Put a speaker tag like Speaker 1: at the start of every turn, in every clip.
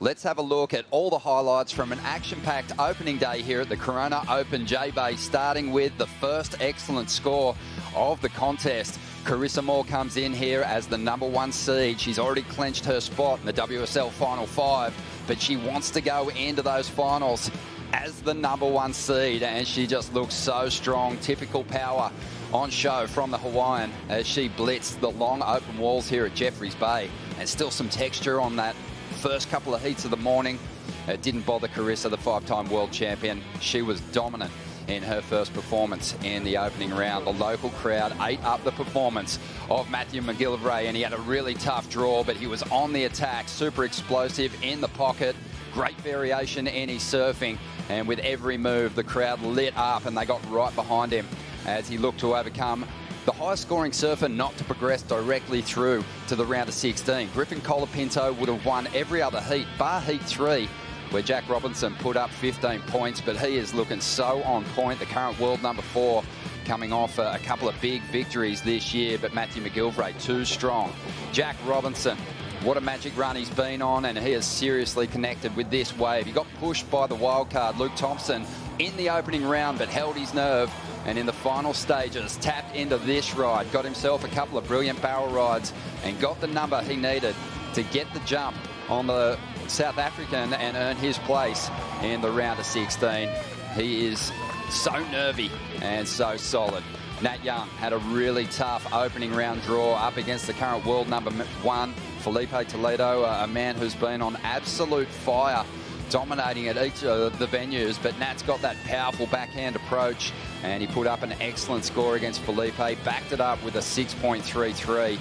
Speaker 1: Let's have a look at all the highlights from an action-packed opening day here at the Corona Open J-Bay, starting with the first excellent score of the contest. Carissa Moore comes in here as the #1 seed. She's already clinched her spot in the WSL Final 5, but she wants to go into those finals as the #1 seed, and she just looks so strong. Typical power on show from the Hawaiian as she blitzed the long open walls here at Jeffreys Bay, and still some texture on that first couple of heats of the morning. It didn't bother Carissa, the 5-time world champion. She was dominant in her first performance in the opening round. The local crowd ate up the performance of Matthew McGillivray, and he had a really tough draw, but he was on the attack, super explosive in the pocket, great variation in his surfing, and with every move the crowd lit up and they got right behind him as he looked to overcome the highest scoring surfer not to progress directly through to the round of 16. Griffin Colapinto would have won every other heat, bar heat 3, where Jack Robinson put up 15 points, but he is looking so on point. The current world #4 coming off a couple of big victories this year, but Matthew McGillivray too strong. Jack Robinson, what a magic run he's been on, and he is seriously connected with this wave. He got pushed by the wildcard Luke Thompson in the opening round, but held his nerve, and in the final stages tapped into this ride, got himself a couple of brilliant barrel rides, and got the number he needed to get the jump on the South African and earn his place in the round of 16. He is so nervy and so solid. Nat Young had a really tough opening round draw up against the current world #1, Felipe Toledo, a man who's been on absolute fire, dominating at each of the venues, but Nat's got that powerful backhand approach, and he put up an excellent score against Felipe, backed it up with a 6.33,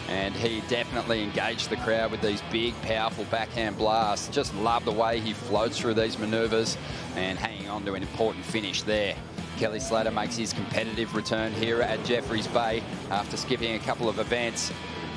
Speaker 1: and he definitely engaged the crowd with these big, powerful backhand blasts. Just love the way he floats through these maneuvers and hanging on to an important finish there. Kelly Slater makes his competitive return here at Jeffreys Bay after skipping a couple of events.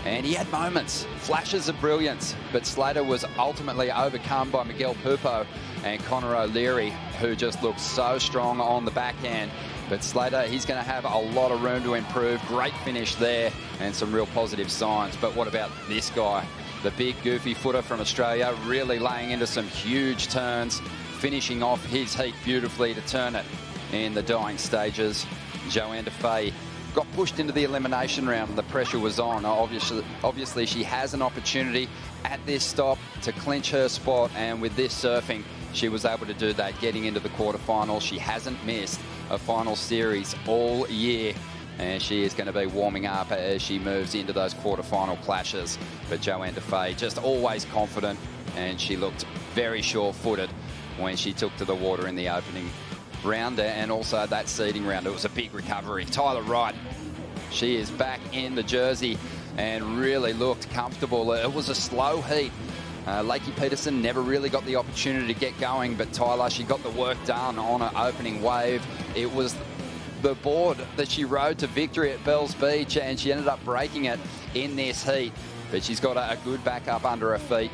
Speaker 1: And he had moments, flashes of brilliance, but Slater was ultimately overcome by Miguel Pupo and Connor O'Leary, who just looked so strong on the backhand. But Slater, he's going to have a lot of room to improve. Great finish there and some real positive signs. But what about this guy? The big goofy footer from Australia, really laying into some huge turns, finishing off his heat beautifully to turn it in the dying stages. Joanne Defay got pushed into the elimination round and the pressure was on. Obviously she has an opportunity at this stop to clinch her spot, and with this surfing she was able to do that, getting into the quarterfinals. She hasn't missed a final series all year, and she is going to be warming up as she moves into those quarterfinal clashes. But Joanne Defay just always confident, and she looked very sure-footed when she took to the water in the opening round and also that seeding round. It was a big recovery. Tyler Wright, she is back in the jersey and really looked comfortable. It was a slow heat. Lakey Peterson never really got the opportunity to get going, but Tyler, she got the work done on her opening wave. It was the board that she rode to victory at Bells Beach, and she ended up breaking it in this heat, but she's got a good backup under her feet,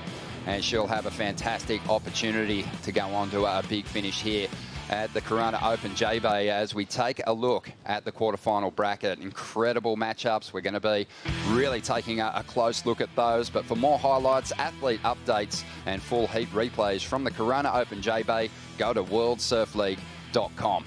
Speaker 1: and she'll have a fantastic opportunity to go on to a big finish here at the Corona Open J-Bay as we take a look at the quarterfinal bracket. Incredible matchups. We're going to be really taking a close look at those. But for more highlights, athlete updates and full heat replays from the Corona Open J-Bay, go to worldsurfleague.com.